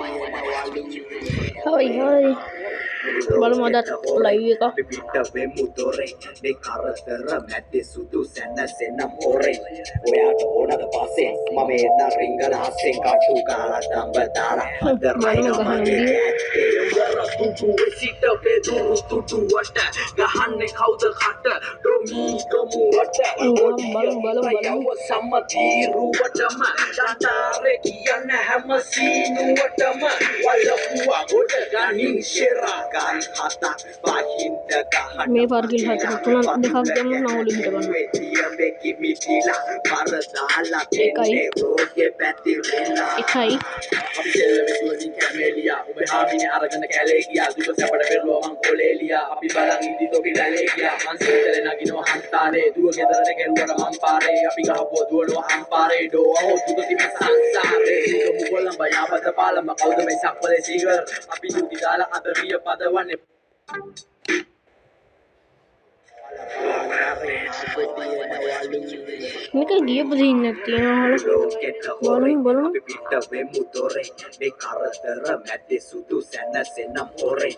Hai hai, baru mau dat live kah? මේ කරදර මැද්දේ සුදු සැනසෙන මොරේ ඔයාට ඕනද පස්සේ මම එන්න රිංගන හස්සෙන් කටු කාලා දඹ දාලා අද රයින මගේ ඇත්තේ සිට බෙදුරු තුටුවට ගහන්නේ කවුද කට ඩොමි ගමුවට යව සම්මතිරුවටම චන්තාරේ කියන්න හැම සීනුවටම වලපුවා ගොඩ ගනින් ශෙරාගල් හතක් පහින්ද ගහන මේ පාර්කිල් හතර තුනක් දෙකක් දැම්මොත් නම් ඔලින් හිට ගන්නවා. එකයි ඔබ හාමිනේ අරගෙන කැලේ ගියා දුක සැපට පෙරළුවා මං කොලේ ලියා අපි බලන් ඉදි තොපි රැලේ ගියා මං සීතලේ නගිනවා හන්තාරේ දුව ගෙදරට කෙරුවට මං පාරේ අපි ගහපුවා දුවනවා හම්පාරේ ඩෝවෝ දුක තිබි සංසාරේ දුක මුගලම් බයාපත පාලම කවුද මේ සක්වලේ සීගර් අපි දුටි දාලා අදරිය පදවන්නේ මේක ගියපු සීන්නක් තියෙනවා බලමු අපි පිට වෙමු දොරේ මේ කරදර මැද්දේ සුදු සැනසෙන මොරේ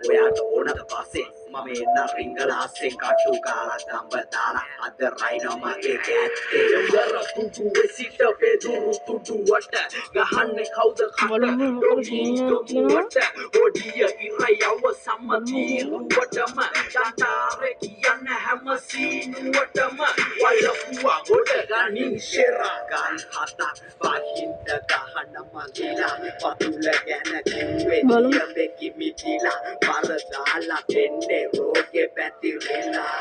ඔයාට ඕනද පස්සේ මම එන්න රිංගල හස්සෙන් කටු කාලා දඹ දාලා අද රයින මගේ කැත්තේ යවර පුතු සිට බෙදුරු තුටුවට ගහන්නේ කවුද බලමු මොකද සීන්නක් තියෙනවා ඔඩිය ඉරයව සම්මතිරුවටම චන්තාරේ කියන්න හැම සීනුවටම වලපුවා ගොඩ ගනින් ශෙරාගල් හතක් පහින්ද ගහන මගිලා පතුල ගැන කිව්වේ දෙකි මිදිලා පරදාලා දෙන්නේ රෝගේ පැතිරෙලා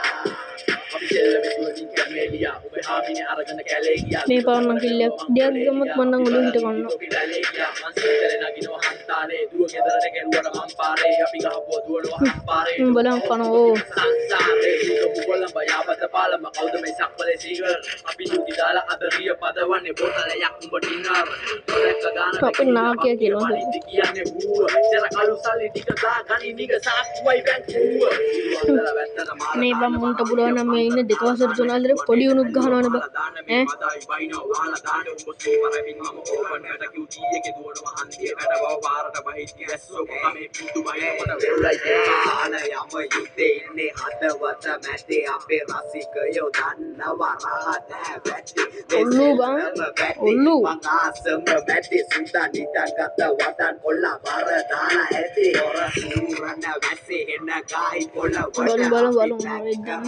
අපි දෙල්ලම දුවමින් කැමෙලියා ඔබ හාමිනේ අරගෙන කැලේ ගියා මේ පාරනම් කිල්ලක් දෙයක් ගමත් මම නම් ඔලින් හිට ගන්නවා. මං සීතලේ නගිනවා හන්තාරේ දුව ගෙදරට කෙරුවට මං පාරේ අපි ගහපුවා දුවනවා හම්පාරේ බලන් කනෝ සංසාරේ දුක මුගලම් බයාපත පාලම කවුද මේ සක්වලේ සීගර් අපි දුටි දාලා අදරිය පදවන්නේ බෝතලයක් උඹ ඩිනර් තොලක ගාන අපි නාකිය කියලා කියන්නේ බූව ජර කළු සල්ලි ටික දා ගනි නිග සාක්කුවයි බැංකුව මේ බම් මුන්ට පුළුවන් නම් මේ ඉන්න දෙක වසර තුන අතර පොඩි උණුක් ගහනවනේ බා ඈ ඉන්නේ හදවත මැදේ අපේ රසිකයෝ දන්නවා රහත වැටි ඔල්ලු බං ඔල්ලු ආසම මැදේ සුදා නිදාගත වදන් කොල්ලා බර දාලා ඇති ඔර සූරන වැස්සේ එන ගායි කොළ බලමු වෙද්දන්න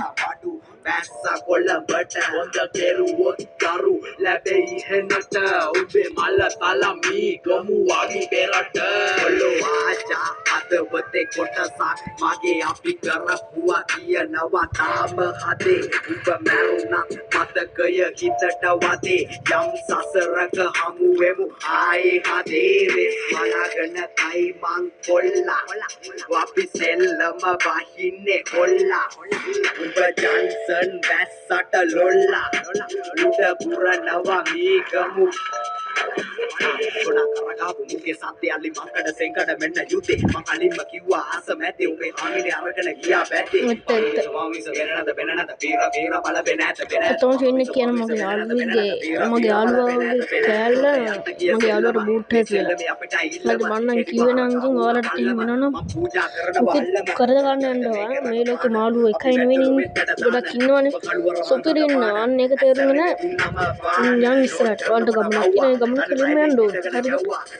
බැස්ස කොළඹට හොඳ කෙරුවොත් කරු ලැබෙයි හෙනට උඹේ මල්ල තලමී ගමු වගේ පෙරට ඔල්ලෝ ආචා හදවතේ කොටසක් මගේ අපි කරපුවා කියනවා තාම හදේ උඹ මැරුණා මතකය හිතට වදේ යම් සසරක හමු වෙමු ආයේ හදේ වෙස් මනගන කයි මං කොල්ලා අපි සෙල්ලම වහින්නේ කොල්ලා උඹ ජන්සන් වැස්සට ලොල්ලා උඩ පුරනවා මීගමු ගොඩක් කරගාපු මුගේ සත්‍ය අලි මංකඩ සෙන්කඩ මෙන්න යුතේ මං කලින්ම කිව්වා ආස මැදේ උඹේ හාමිනේ අරගෙන ගියා බැද්දේ ස්වාමීස වෙනනද වෙනනද පීර බල වෙනත තෝන් සීන්නේ කියන මගේ යාළුවාගේ කෑල්ල මගේ යාළුවට බූට් එක කියලා මට මන්නම් කිව්වේ නම් ඉතින් ඔයාලට තීම වෙනවනම් කරද ගන්න යනවා මේ ලෝකේ මාළුවෝ එකයි නෙවෙයි ගොඩක් ඉන්නවනේ සොපිරි ඉන්නවා අන්න ඒක තේරුනේ නැහැ යන් ඉස්සරහට ඔයාලට ගමනක් කියන ගමන කෙලින්ම යන්න ඕනේ හරිද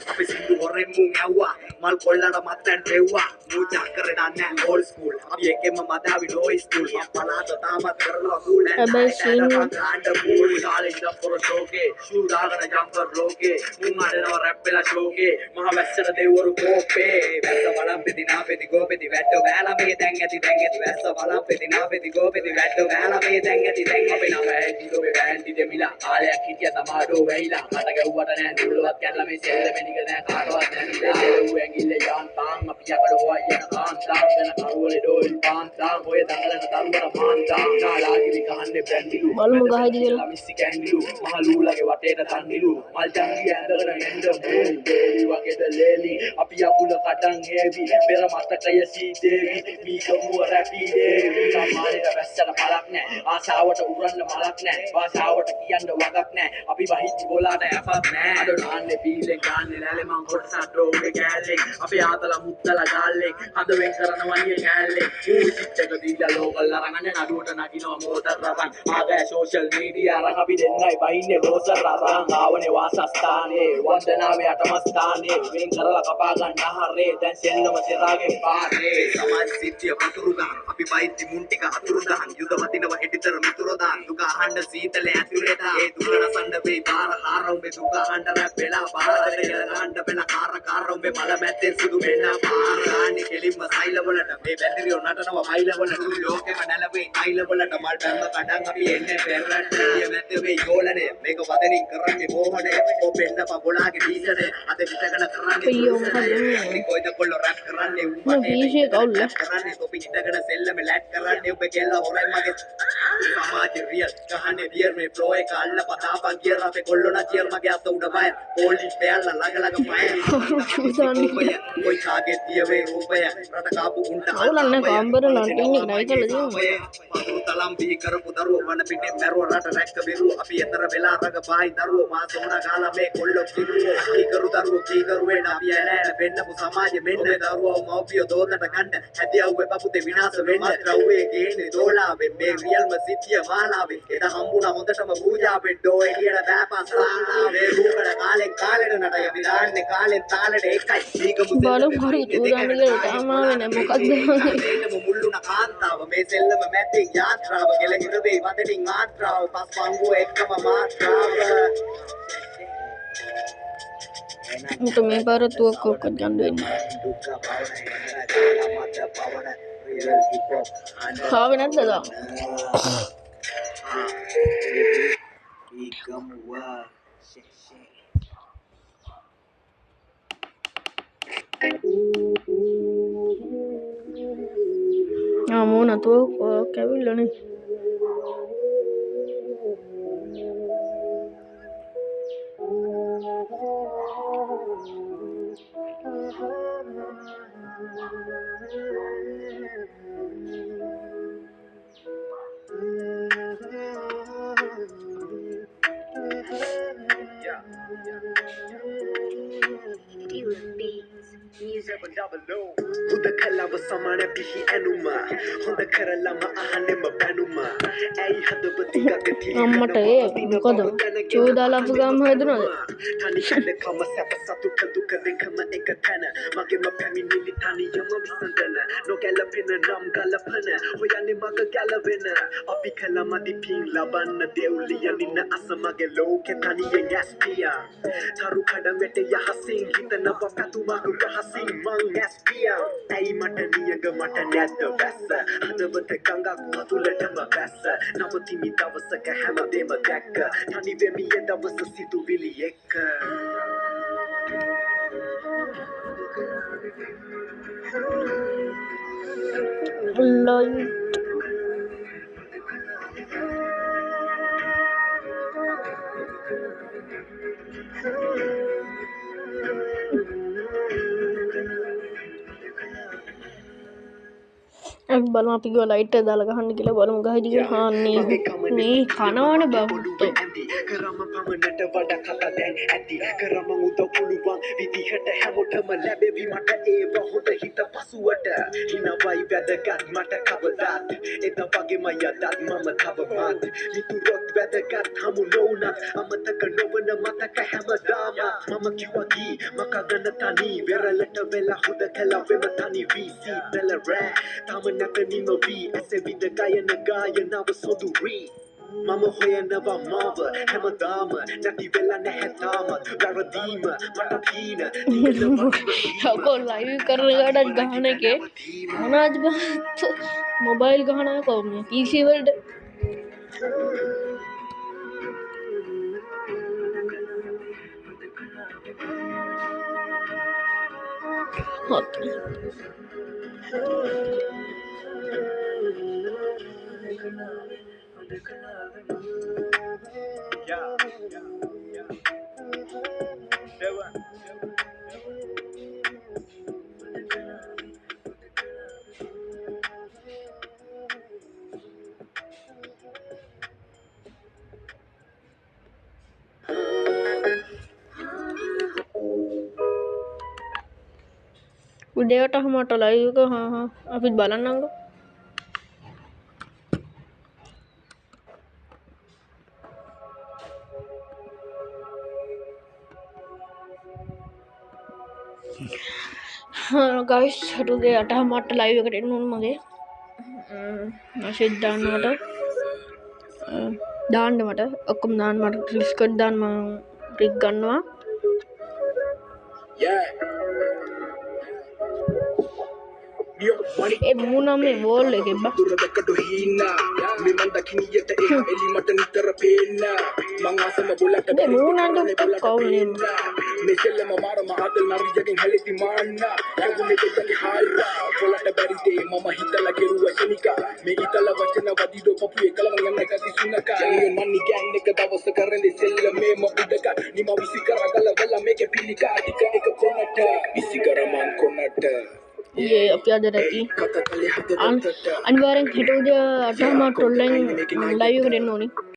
අපි සින්දු හොරෙන් මුන් ඇව්වා මල් කොල්ලට මත්තන් දෙව්වා මූජා කරේ නැහැ ඕල්ඩ් ස්කූල් අපි එකෙම මදාවි නෝ ස්කූල් මම පලාත තාමත් කරනවා කූල් හැබැයි සීන් කාණ්ඩ පූල් කාලේ ඉඳන් පොර ෂෝකේ ෂූ දාගෙන ජම්පර් ලෝකේ මුන් අඩනවා රැප් වෙලා ෂෝකේ මහ වැස්සට දෙවරු කෝපේ වැස්ස බලම් පෙති නා පෙති ගෝපෙති වැට්ටෝ බෑලා මේ දැන් ඇති වැස්ස බලම් පෙති නා පෙති ගෝපෙති වැට්ටෝ බෑලා මේ දැන් ඇති අපේ නම ඇහිලෝ වේ වැන්ටි දෙමිලා කාලයක් හිටිය තමාඩෝ වෙයිලා මට ගැව්වට නෑ දුල්ලවත් කැල්ලා මේ සෙල්ලෙ නික නෑ කාටවත් නෑ ඌ ඇඟිල්ල යාන්තාන් අපි යකඩ හොය යන කාන්තාන් වෙන කරුවලේ ඩෝල් පාන්තාන් ඔය දඟලන දරුවර මාන්තාන් නාලාගිරි ගහන්නේ බැන්දිලු බලමු ගහයිද කියලා මිස්සි කැන්ඩිලු මහලූලගේ වටේට තන්නිලු මල් ජංගිය ඇඳගෙන එන්න බෝලි බේලි වගේද ලේලි අපි යකුල කටන් හේවි පෙර මතකය සීදේවි මීගමුව රැපි දේවි සම්මානෙට වැස්සට පළක් නෑ ආසාවට උරන්න මලක් නෑ භාෂාවට කියන්න වගක් නෑ අපි වහිච්ච බෝලාට ඇපත් නෑ නෑ අද නාන්නේ පීලෙන් ගාන්නේ නැලේ මං කොටසක් ඩෝගේ කෑල්ලේ අපේ ආතල මුත්තලා ගාල්ලේ හද වෙන් කරනවා නිය කෑල්ලේ ඌ චිත්තක දීලා ලෝකල් අරගෙන නඩුවට නගිනවා මෝටර් රබන් ආගෑ සෝෂල් මීඩියා අරන් අපි දෙන්නයි බහින්නේ ලෝසර් රබන් ආවනේ වාසස්ථානේ වන්දනාවේ අටම ස්ථානේ වෙන් කරලා කපා ගන්න ආහාරේ දැන් සෙල්ලම සිරාගේ පාරේ සමාජ සිද්ධිය පතුරු ගහන අපි බයිද්දි මුන් ටික අතුරු දහන් යුද වදිනව එඩිටර් මිතුරු දාන් දුක අහන්න සීතල ඇතුලේ දා ඒ දුක නසන්න වෙයි පාර හාරොම්බේ දුක අහන්න රැප් වෙලා පාර දෙල ගන්න බෙල කාරොම්බේ මල මැත්තේ සුදු වෙන්න පාර ගාන්නේ කෙලින්ම සයිලවලට මේ බැඳිරියෝ නටනවා මයිලවලට ලෝකෙම නැලවේ අයිලවලට මල් බැම්ම කඩන් අපි එන්නේ පෙරට ඊය මැද්දේ වෙයි යෝලනේ මේක වදනින් කරන්නේ මොහොනේ ඔබෙන්න පබොලාගේ දීසනේ අද විතකන කරන්නේ අයියෝ මොකද කොයිද කොල්ල රැප් කරන්නේ මේ පීෂේ කවුල්ල කරන්නේ ඔබ ඉඳගෙන සෙල්ලම ලැට් කරන්නේ ඔබ කෙල්ල හොරයි මගේ සමාජ රියල් කහන්නේ බියර් මේ ෆ්ලෝ එක අල්ල පතාපන් ගියර අපේ කොල්ලෝ නා චියර් මගේ අත උඩ බය පොලිස් බෑල්ලා ළඟ පය කොයි කාගේ තියවේ රූපය රට කාපු උන්ට අවුලන්නේ කාම්බර නටින්නේ නයි කළා තියෙනවා පතුරු තලම් බිහි කරපු දරුවෝ වන පිටේ මැරුව රට රැක්ක බිරුව අපි එතර වෙලා රග බායි දරුවෝ මා සෝනා ගාලා මේ කොල්ලෝ කිරුවෝ කීකරු දරුවෝ කීකරු වෙන අපි ඇනෑන වෙන්නපු සමාජෙ මෙන්න දරුවෝ මව්පියෝ දෝතට ගන්න හැදියව්වේ පපුතේ විනාශ වෙන්න ද්‍රව්වේ ගේන්නේ දෝලාවේ මේ රියල්ම සිද්ධිය මාලාවේ එද හම්බුණා හොඳටම පූජාවෙන් ඩෝය කියන බෑපස් සානාවේ රූකඩ කාලෙන් කාලෙට නටය විදාන්නේ කාලෙන් තාලෙට එකයි දීගමු බලමු හරි උදාන කියලා තාම ආවේ නැහැ මොකද්ද මේකම මුල්ලුණ කාන්තාව මේ සෙල්ලම මැද්දේ යාත්‍රාව ගෙලහිර වෙයි වදනින් ආත්‍රාව පස් පංගුව එක්කම මාත්‍රාව මුට මේ පාර තුවක්කුවක් ගන්න වෙන්නේ ආවේ නැද්ද තාම මූණ තුවක්කුවක් ඇවිල්ලානේ හුදකලාව සමාන පිහි ඇනුමා හොඳ කරලම අහන්නෙම බැනුමා ඇයි හදවති ගගතිය අම්මට ඒ මොකද චෝදාලා අපු ගාම හැදුනද තනි කම සැප සතුට දුක දෙකම එක තැන මගේම පැමිණිලි තනියම විසඳන නොගැලපෙන නම් ගලපන හොයන්නේ මග ගැලවෙන අපි කලමදි පින් ලබන්න දෙව්ලියනින්න අසමගේ ලෝකෙ තනියෙන් ඇස්පියා තරු කඩ වැට යහසින් හිතනව පැතුමක් රහසින් මං ඇස්පියා ඇයි මට නියග මට නැද්ද වැස්ස හදවත ගඟක් පතුලටම වැස්ස නවතිමි දවසක හැමදේම දැක්ක තනි වෙමි ඒ දවස සිතුවිලි එක්ක ලයිට් අපි බලමු අපි ගිහ ලයිට් එක දාලා ගහන්න කියලා බලමු ගහයිද කියලා හාන්නේ මේ කනවනේ බහුත්තෝ කරම පමණට වඩා කතා දැන් ඇති කරම උද පුළුවන් විදිහට හැමෝටම ලැබෙවි මට ඒව හොඳ හිත පසුවට හිනවයි වැදගත් මට කවදාත් එද වගේම යදත් මම තවමත් මිතුරොත් වැදගත් හමු නොවුනත් අමතක නොවන මතක හැමදාම මම කිව්වකි මකගන තනි වෙරළට වෙලා හොද කලා වෙම තනි වීසි පෙළ රෑ තම නැත නිමවී ඇසේ විද ගයන ගායනාව සොදුරී මම හොයනවා මාව හැමදාම නැති වෙලා නැහැ තාමත් වැරදීම මට පීන යකෝ ලයිව් කරන ගහන එකේ මොනවද මොබයිල් ගහන කොහොමද PC වලට හොත් උදේට මට ලයිව් එක අපිත් බලන්නම්කෝ. ගයිස් උදේ 8 මට ලයිව් එකට එන්න ඕන මගේ. මැසේජ් දාන්න මට ඔක්කොම දාන්න මට රිස්කට් දාන්න මම රික් ගන්නවා. ඒ මූණම මේ වෝල් එකේ බා දුරදකට හීනා මෙමන් දකිනියට එලි මට නිතර පේනා මං ආසම බොලට ඒ මූණට කවුනේ මෙසෙල්ලම මාර මහදල් නරියගෙන් හැලෙති මාන්නා යගුනේ දෙකගේ හාල්ලා බොලට බැරිතේ මම හිතලා කෙරුවා ශනිකා මේ හිතල වචන වදිදෝ පපුවේ කලම යන්න කති සුනකා ඒ මන්නි ගෑන් එක දවස කරන්නේ සෙල්ලමේ මපුඩක නිම විසි කරගල වල මේක පිළිකා ටික එක කොනට විසි කරමන් කොනට ये අපි අද රැකි අනිවාර්යෙන් හෙට උදේ 8 මාට ඔන්ලයින් ලයිව් එකට එන්න ඕනි.